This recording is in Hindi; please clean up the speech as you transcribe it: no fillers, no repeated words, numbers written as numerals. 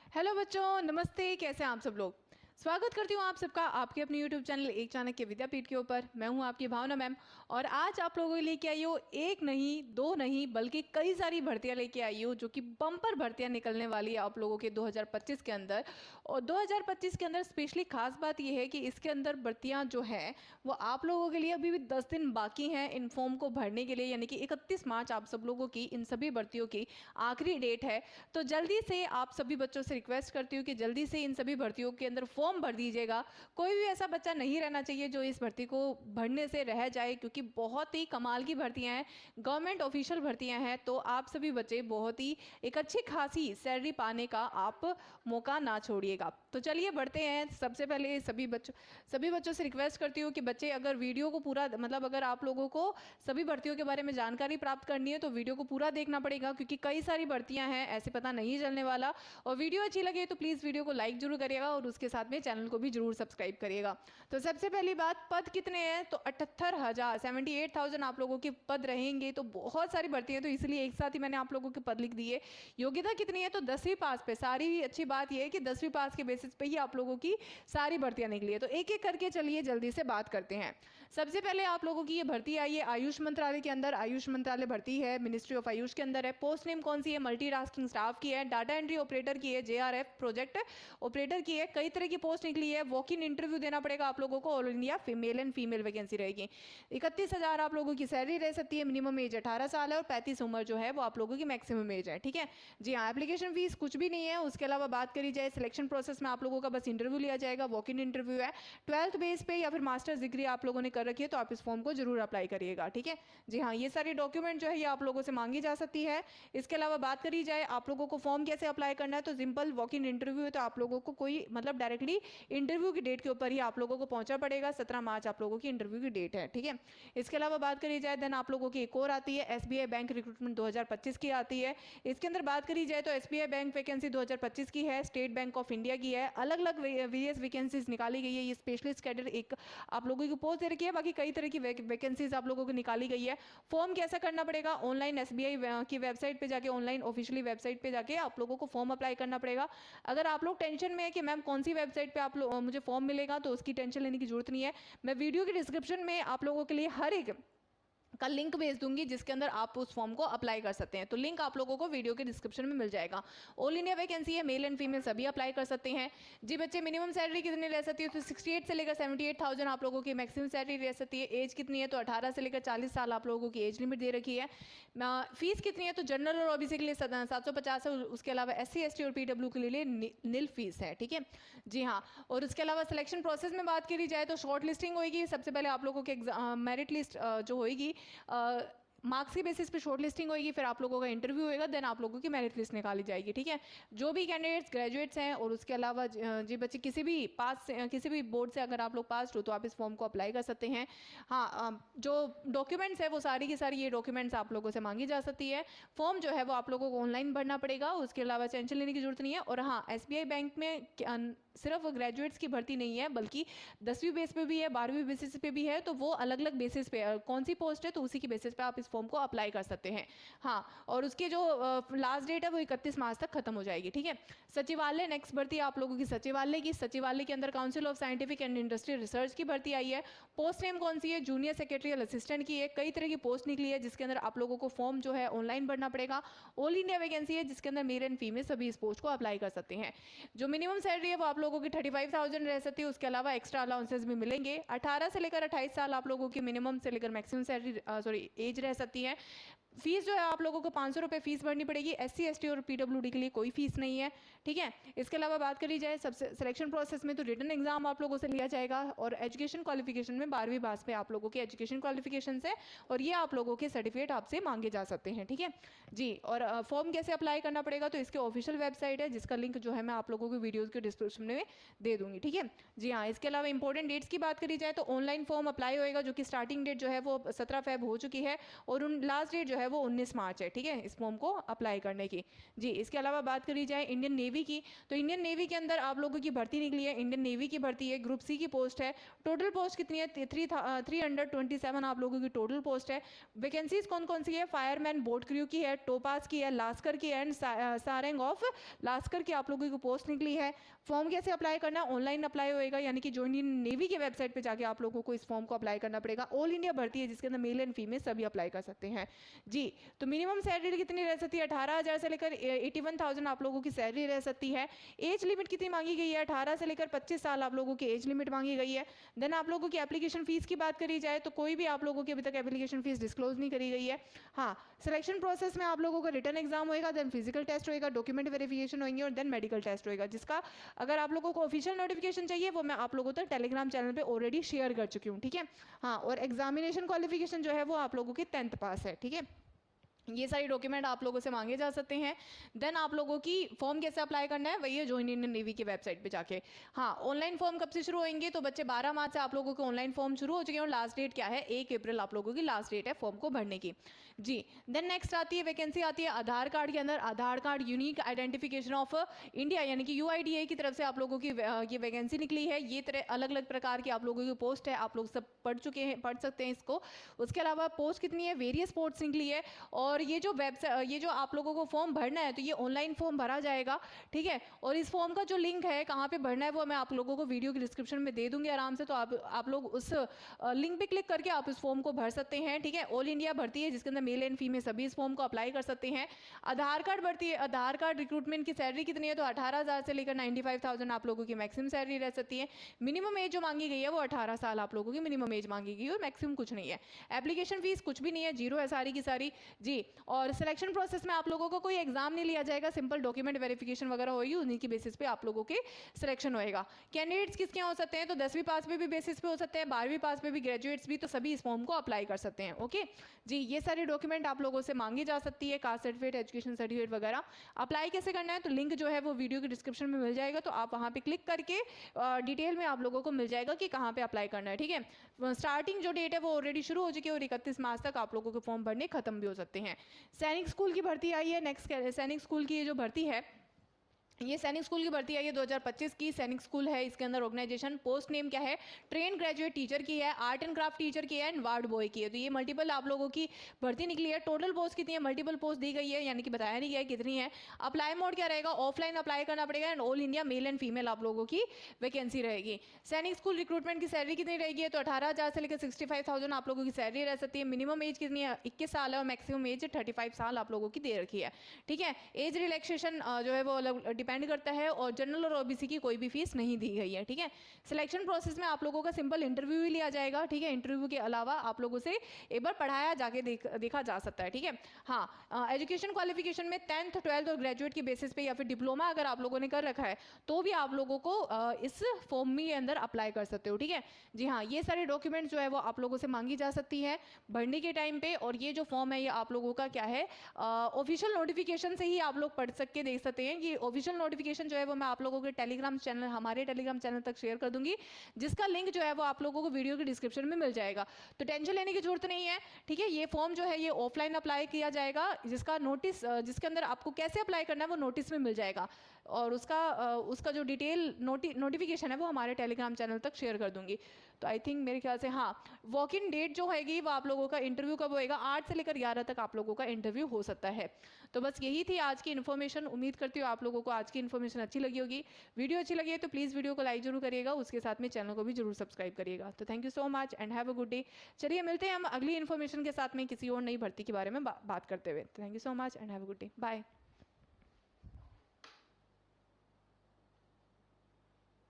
हेलो बच्चों, नमस्ते। कैसे हैं आप सब लोग। स्वागत करती हूँ आप सबका आपके अपने YouTube चैनल एक चाणक्य विद्यापीठ के ऊपर। मैं हूँ आपकी भावना मैम और आज आप लोगों के लिए लेके आई हूँ एक नहीं दो नहीं बल्कि कई सारी भर्तियाँ लेके आई हूँ जो कि बम्पर भर्तियाँ निकलने वाली है आप लोगों के 2025 के अंदर। और 2025 के अंदर स्पेशली खास बात यह है कि इसके अंदर भर्तियाँ जो है वो आप लोगों के लिए अभी भी 10 दिन बाकी हैं इन फॉर्म को भरने के लिए, यानी कि 31 मार्च आप सब लोगों की इन सभी भर्तियों की आखिरी डेट है। तो जल्दी से आप सभी बच्चों से रिक्वेस्ट करती हूँ कि जल्दी से इन सभी भर्तियों के अंदर फॉर्म भर दीजिएगा। कोई भी ऐसा बच्चा नहीं रहना चाहिए जो इस भर्ती को भरने से रह जाए, क्योंकि बहुत ही कमाल की भर्तियां हैं, गवर्नमेंट ऑफिशियल भर्तियां हैं। तो आप सभी बच्चे बहुत ही एक अच्छी खासी सैलरी पाने का आप मौका ना छोड़िएगा। तो चलिए बढ़ते हैं। सबसे पहले सभी बच्चों से रिक्वेस्ट करती हूँ कि बच्चे अगर वीडियो को पूरा अगर आप लोगों को सभी भर्तियों के बारे में जानकारी प्राप्त करनी है तो वीडियो को पूरा देखना पड़ेगा, क्योंकि कई सारी भर्तियां हैं, ऐसे पता नहीं चलने वाला। और वीडियो अच्छी लगे तो प्लीज़ वीडियो को लाइक जरूर करिएगा और उसके साथ में चैनल को भी जरूर सब्सक्राइब करिएगा। तो सबसे पहली बात, पद कितने हैं? तो 78,000 78,000 आप लोगों के पद रहेंगे। तो बहुत सारी भर्तियां, तो इसलिए एक साथ ही मैंने आप लोगों के पद लिख दिए। योग्यता कितनी है? तो 10वीं पास पे। सारी अच्छी बात यह है कि 10वीं पास के बेसिस पे ही आप लोगों की सारी भर्तियां निकली है। तो एक एक करके चलिए जल्दी से बात करते हैं। सबसे पहले आप लोगों की ये भर्ती आई है आयुष मंत्रालय के अंदर। आयुष मंत्रालय भर्ती है, मिनिस्ट्री ऑफ आयुष के अंदर है। पोस्ट नेम कौन सी है? मल्टीटास्किंग स्टाफ की है। डाटा एंट्री ऑपरेटर की है। JRF प्रोजेक्ट ऑपरेटर की है। कई तरह की पोस्ट निकली है। वॉक इन इंटरव्यू देना पड़ेगा आप लोगों को। All India male and female vacancy रहेगी। 31,000 आप लोगों की सैलरी रह सकती है। मिनिमम एज 18 साल है और 35 उम्र जो है वो आप लोगों की मैक्सिमम एज है। ठीक है जी हाँ। एप्लीकेशन फीस कुछ भी नहीं है। उसके अलावा बात करी जाए सिलेक्शन प्रोसेस में, आप लोगों का बस इंटरव्यू लिया जाएगा। वॉक इन इंटरव्यू है। 12th बेस पे या फिर मास्टर्स डिग्री आप लोगों ने कर रखी है तो आप इस फॉर्म को जरूर अप्लाई करिएगा। ठीक है जी हाँ। ये सारी डॉक्यूमेंट जो है ये आप लोगों से मांगी जा सकती है। इसके अलावा बात करी जाए आप लोगों को फॉर्म कैसे अप्लाई करना है, तो सिंपल वॉक इन इंटरव्यू है, तो आप लोगों को कोई डायरेक्टली इंटरव्यू की डेट के ऊपर ही आप लोगों को पहुंचा पड़ेगा। 17 मार्च आप लोगों की इंटरव्यू की डेट है। ठीक है। इसके अलावा बात करी जाए देन आप लोगों की एक और आती है SBI बैंक रिक्रूटमेंट 2025 की आती है। इसके अंदर बात करी जाए तो SBI बैंक वैकेंसी 2025 की है। स्टेट बैंक ऑफ इंडिया की है। अलग अलग वेरियस वैकेंसीज निकाली गई है। ये स्पेशलिस्ट कैडर एक आप लोगों की पोस्ट दे रखी है। बाकी कई तरह की वैकेंसीज आप लोगों को निकाली गई है। फॉर्म कैसा करना पड़ेगा? ऑनलाइन SBI की वेबसाइट पे जाके, ऑनलाइन ऑफिशियली वेबसाइट पे जाके आप लोगों को फॉर्म अप्लाई करना पड़ेगा। अगर आप लोग टेंशन में है कि मैम कौन सी वेबसाइट पे आप लोग मुझे फॉर्म मिलेगा, तो उसकी टेंशन लेने की जरूरत नहीं है। मैं वीडियो के डिस्क्रिप्शन में आप लोगों के लिए हर एक का लिंक भेज दूंगी जिसके अंदर आप उस फॉर्म को अप्लाई कर सकते हैं। तो लिंक आप लोगों को वीडियो के डिस्क्रिप्शन में मिल जाएगा। ऑल इंडिया वैकेंसी है, मेल एंड फीमेल सभी अप्लाई कर सकते हैं। जी बच्चे, मिनिमम सैलरी कितनी रह सकती है? तो 68 से लेकर 78,000 आप लोगों की मैक्सिमम सैलरी रह सकती है। एज कितनी है? तो 18 से लेकर 40 साल आप लोगों की एज लिमिट दे रखी है। फीस कितनी है? तो जनरल और ओबीसी के लिए 750 है। उसके अलावा SC ST और PW के लिए नील फीस है। ठीक है जी हाँ। और उसके अलावा सिलेक्शन प्रोसेस में बात करी जाए तो शॉर्ट लिस्टिंग होगी। सबसे पहले आप लोगों के मेरिट लिस्ट जो होगी, मार्क्स के बेसिस पे शॉर्ट लिस्टिंग होगी, फिर आप लोगों का इंटरव्यू होएगा, देन आप लोगों की मेरिट लिस्ट निकाली जाएगी। ठीक है। जो भी कैंडिडेट्स ग्रेजुएट्स हैं और उसके अलावा जी बच्चे किसी भी बोर्ड से अगर आप लोग पास हो तो आप इस फॉर्म को अप्लाई कर सकते हैं। हाँ, जो डॉक्यूमेंट्स है वो सारी की सारी ये डॉक्यूमेंट्स आप लोगों से मांगी जा सकती है। फॉर्म जो है वो आप लोगों को ऑनलाइन भरना पड़ेगा। उसके अलावा टेंशन लेने की जरूरत नहीं है। और हाँ, SBI बैंक में सिर्फ ग्रेजुएट्स की भर्ती नहीं है, बल्कि 10वीं बेस पे भी है, 12वीं बेसिस पे भी है। तो वो अलग अलग बेसिस पे कौन सी पोस्ट है तो उसी की बेसिस पे आप इस फॉर्म को अप्लाई कर सकते हैं। हाँ, और उसकी जो लास्ट डेट है वो 31 मार्च तक खत्म हो जाएगी। ठीक है। सचिवालय नेक्स्ट भर्ती आप लोगों की सचिवालय के अंदर council of scientific and industrial research की भर्ती आई है। पोस्ट नेम कौन सी है? जूनियर सेक्रेटरियल असिस्टेंट की है। कई तरह की पोस्ट निकली है जिसके अंदर आप लोगों को फॉर्म जो है ऑनलाइन भरना पड़ेगा। ऑल इंडिया वैकेंसी है जिसके अंदर मेल एंड फीमेल सभी इस पोस्ट को अप्लाई कर सकते हैं। जो मिनिमम सैलरी है वो आप लोगों की 35,000 रह सकती है। उसके अलावा एक्स्ट्रा अलाउंसेस भी मिलेंगे। 18 से लेकर 28 साल आप लोगों की मिनिमम से लेकर मैक्सिमम सैलरी एज रह सकती है। फीस जो है आप लोगों को 500 रुपये फीस भरनी पड़ेगी। SC ST और PWD के लिए कोई फीस नहीं है। ठीक है। इसके अलावा बात करी जाए सबसे सिलेक्शन प्रोसेस में, तो रिटन एग्जाम आप लोगों से लिया जाएगा और एजुकेशन क्वालिफिकेशन में 12वीं पास पे आप लोगों के एजुकेशन क्वालिफिकेशन से, और ये आप लोगों के सर्टिफिकेट आपसे मांगे जा सकते हैं। ठीक है जी। और फॉर्म कैसे अप्लाई करना पड़ेगा, तो इसके ऑफिशियल वेबसाइट है जिसका लिंक जो है मैं आप लोगों को वीडियोज़ के डिस्क्रिप्शन में दे दूंगी। ठीक है जी हाँ। इसके अलावा इंपॉर्टेंट डेट्स की बात करी जाए तो ऑनलाइन फॉर्म अप्लाई होएगा, जो कि स्टार्टिंग डेट जो है वो 17 फेब हो चुकी है और लास्ट डेट जो है वो 19 मार्च है, ठीक है, इस फॉर्म को अप्लाई करने की। जी, इसके अलावा बात करी जाए इंडियन नेवी की, तो इंडियन नेवी के अंदर आप लोगों की भर्ती निकली है, इंडियन नेवी की भर्ती है, ग्रुप सी की पोस्ट है। टोटल पोस्ट कितनी है? 327 आप लोगों की टोटल पोस्ट है। वैकेंसीज कौन कौन सी है? फायरमैन बोट क्रू की है, टोपास की है, लास्कर की है एंड सारंग ऑफ लास्कर की आप लोगों की पोस्ट निकली है। फॉर्म कैसे अप्लाई करना है? ऑनलाइन अप्लाई होएगा, यानी कि जो इंडियन नेवी की वेबसाइट पे जाके आप लोगों को इस फॉर्म को अप्लाई करना पड़ेगा। ऑल इंडिया भर्ती है जिसके अंदर मेल एंड फीमेल सभी अप्लाई कर सकते हैं। जी, तो मिनिमम सैलरी कितनी रह सकती है? 18,000 से लेकर 81,000 आप लोगों की सैलरी रह सकती है। एज लिमिट कितनी मांगी गई है? 18 से लेकर 25 साल आप लोगों की एज लिमिट मांगी गई है। देन आप लोगों की एप्लीकेशन फीस की बात करी जाए तो कोई भी आप लोगों की अभी तक एप्लीकेशन फीस डिस्क्लोज नहीं करी गई है। हाँ, सिलेक्शन प्रोसेस में आप लोगों का रिटर्न एग्जाम होएगा, देन फिजिकल टेस्ट होएगा, डॉक्यूमेंट वेरिफिकेशन होंगे और देन मेडिकल टेस्ट होएगा, जिसका अगर आप लोगों को ऑफिशियल नोटिफिकेशन चाहिए वो मैं आप लोगों तक टेलीग्राम चैनल पे ऑलरेडी शेयर कर चुकी हूँ, ठीक है। हाँ, और एग्जामिनेशन क्वालिफिकेशन जो है वो आप लोगों की 10th पास है, ठीक है। ये सारी डॉक्यूमेंट आप लोगों से मांगे जा सकते हैं। देन आप लोगों की फॉर्म कैसे अप्लाई करना है? वही है जो इंडियन नेवी की वेबसाइट पे जाके। हाँ, ऑनलाइन फॉर्म कब से शुरू होंगे? तो बच्चे 12 मार्च से आप लोगों के ऑनलाइन फॉर्म शुरू हो चुके हैं और लास्ट डेट क्या है? 1 अप्रैल आप लोगों की लास्ट डेट है फॉर्म को भरने की। जी, देन नेक्स्ट आती है वैकेंसी आती है आधार कार्ड के अंदर। Aadhaar card unique identification of India यानी कि UIDAI की तरफ से आप लोगों की ये वैकेंसी निकली है। ये तरह अलग अलग प्रकार की आप लोगों की पोस्ट है, आप लोग सब पढ़ चुके हैं, पढ़ सकते हैं इसको। उसके अलावा पोस्ट कितनी है? वेरियस पोस्ट निकली है। और ये जो वेबसाइट, ये जो आप लोगों को फॉर्म भरना है तो ये ऑनलाइन फॉर्म भरा जाएगा, ठीक है। और इस फॉर्म का जो लिंक है कहाँ पे भरना है वो मैं आप लोगों को वीडियो की डिस्क्रिप्शन में दे दूंगी आराम से, तो आप लोग उस लिंक पे क्लिक करके आप इस फॉर्म को भर सकते हैं, ठीक है। ऑल इंडिया भर्ती है जिसके अंदर मेल एंड फीमेल सभी इस फॉर्म को अप्लाई कर सकते हैं। आधार कार्ड भर्ती है, आधार कार्ड रिक्रूटमेंट की सैलरी कितनी है? तो 18,000 से लेकर 95,000 आप लोगों की मैक्सिमम सैलरी रह सकती है। मिनिमम एज जो मांगी गई है वो 18 साल आप लोगों की मिनिमम एज मांगी गई है और मैक्सिमम कुछ नहीं है। एप्लीकेशन फीस कुछ भी नहीं है, जीरो है सारी की सारी। जी, और सिलेक्शन प्रोसेस में आप लोगों को कोई एग्जाम नहीं लिया जाएगा, सिंपल डॉक्यूमेंट वेरिफिकेशन वगैरह होगी, उन्हीं की बेसिस पे आप लोगों के सिलेक्शन होएगा। कैंडिडेट्स किसके हो सकते हैं? तो 10वीं पास पे भी बेसिस पे हो सकते हैं, 12वीं पास पे भी, ग्रेजुएट्स भी, तो सभी इस फॉर्म को अप्लाई कर सकते हैं। ओके जी, ये सारे डॉक्यूमेंट आप लोगों से मांगी जा सकती है, कास्ट सर्टिफिकेट, एजुकेशन सर्टिफिकेट वगैरह। अप्लाई कैसे करना है? तो लिंक जो है वो वीडियो की डिस्क्रिप्शन में मिल जाएगा, तो आप वहाँ पे क्लिक करके डिटेल में आप लोगों को मिल जाएगा कि कहाँ पे अप्लाई करना है, ठीक है। स्टार्टिंग जो डेट है वो ऑलरेडी शुरू हो चुकी है और 31 मार्च तक आप लोगों के फॉर्म भरने खत्म भी हो सकते हैं। सैनिक स्कूल की भर्ती आई है। नेक्स्ट सैनिक स्कूल की ये जो भर्ती है, ये सैनिक स्कूल की भर्ती है, ये 2025 की सैनिक स्कूल है। इसके अंदर ऑर्गेनाइजेशन पोस्ट नेम क्या है? ट्रेन ग्रेजुएट टीचर की है, आर्ट एंड क्राफ्ट टीचर की है एंड वार्ड बॉय की है। तो ये मल्टीपल आप लोगों की भर्ती निकली है। टोटल पोस्ट कितनी है? मल्टीपल पोस्ट दी गई है, यानी कि बताया नहीं गया है कितनी है। अप्लाई मोड क्या रहेगा? ऑफलाइन अप्लाई करना पड़ेगा and all India male and female आप लोगों की वैकेंसी रहेगी। सैनिक स्कूल रिक्रूटमेंट की सैलरी कितनी रहेगी? तो 18,000 से लेकर 65,000 आप लोगों की सैलरी रह सकती है। मिनिमम एज कितनी है? 21 साल है और मैक्सिमम एज 35 साल आप लोगों की दे रखी है, ठीक है। एज रिलैक्सेशन जो है वो अलग डिपेंड करता है और जनरल और ओबीसी की कोई भी फीस नहीं दी गई है, ठीक है। सिलेक्शन प्रोसेस में आप लोगों का सिंपल इंटरव्यू ही लिया जाएगा, ठीक है। इंटरव्यू के अलावा आप लोगों से एक बार पढ़ाया जाके देखा जा सकता है, ठीक है। हाँ, एजुकेशन क्वालिफिकेशन में 10th 12th और ग्रेजुएट की बेसिस पे या फिर डिप्लोमा अगर आप लोगों ने कर रखा है तो भी आप लोगों को इस फॉर्म में अंदर अप्लाई कर सकते हो, ठीक है। जी हाँ, ये सारे डॉक्यूमेंट जो है वो आप लोगों से मांगी जा सकती है भरने के टाइम पे। और ये जो फॉर्म है ये आप लोगों का क्या है, ऑफिशियल नोटिफिकेशन से ही आप लोग पढ़ सक के देख सकते हैं। ये ऑफिशियल नोटिफिकेशन जो है वो मैं आप लोगों के टेलीग्राम चैनल, हमारे टेलीग्राम चैनल तक शेयर कर दूंगी, जिसका लिंक जो है वो आप लोगों को वीडियो की डिस्क्रिप्शन में मिल जाएगा। तो टेंशन लेने की जरूरत नहीं है, ठीक है। ये फॉर्म जो है ये ऑफलाइन अप्लाई किया जाएगा, जिसका नोटिस, जिसके अंदर आपको कैसे अप्लाई करना है वो नोटिस में मिल जाएगा और उसका जो डिटेल नोटिफिकेशन है वो हमारे टेलीग्राम चैनल तक शेयर कर दूंगी। तो आई थिंक मेरे ख्याल से हाँ, वॉक इन डेट जो हैगी वो आप लोगों का इंटरव्यू कब होएगा? 8 से लेकर 11 तक आप लोगों का इंटरव्यू हो सकता है। तो बस यही थी आज की इन्फॉर्मेशन। उम्मीद करती हूँ आप लोगों को आज की इन्फॉर्मेशन अच्छी लगी होगी। वीडियो अच्छी लगी है तो प्लीज़ वीडियो को लाइक जरूर करिएगा, उसके साथ में चैनल को भी जरूर सब्सक्राइब करिएगा। तो thank you so much and have a good day. चलिए मिलते हैं हम अगली इन्फॉर्मेशन के साथ में किसी और नई भर्ती के बारे में बात करते हुए। Thank you so much and have a good day. Bye.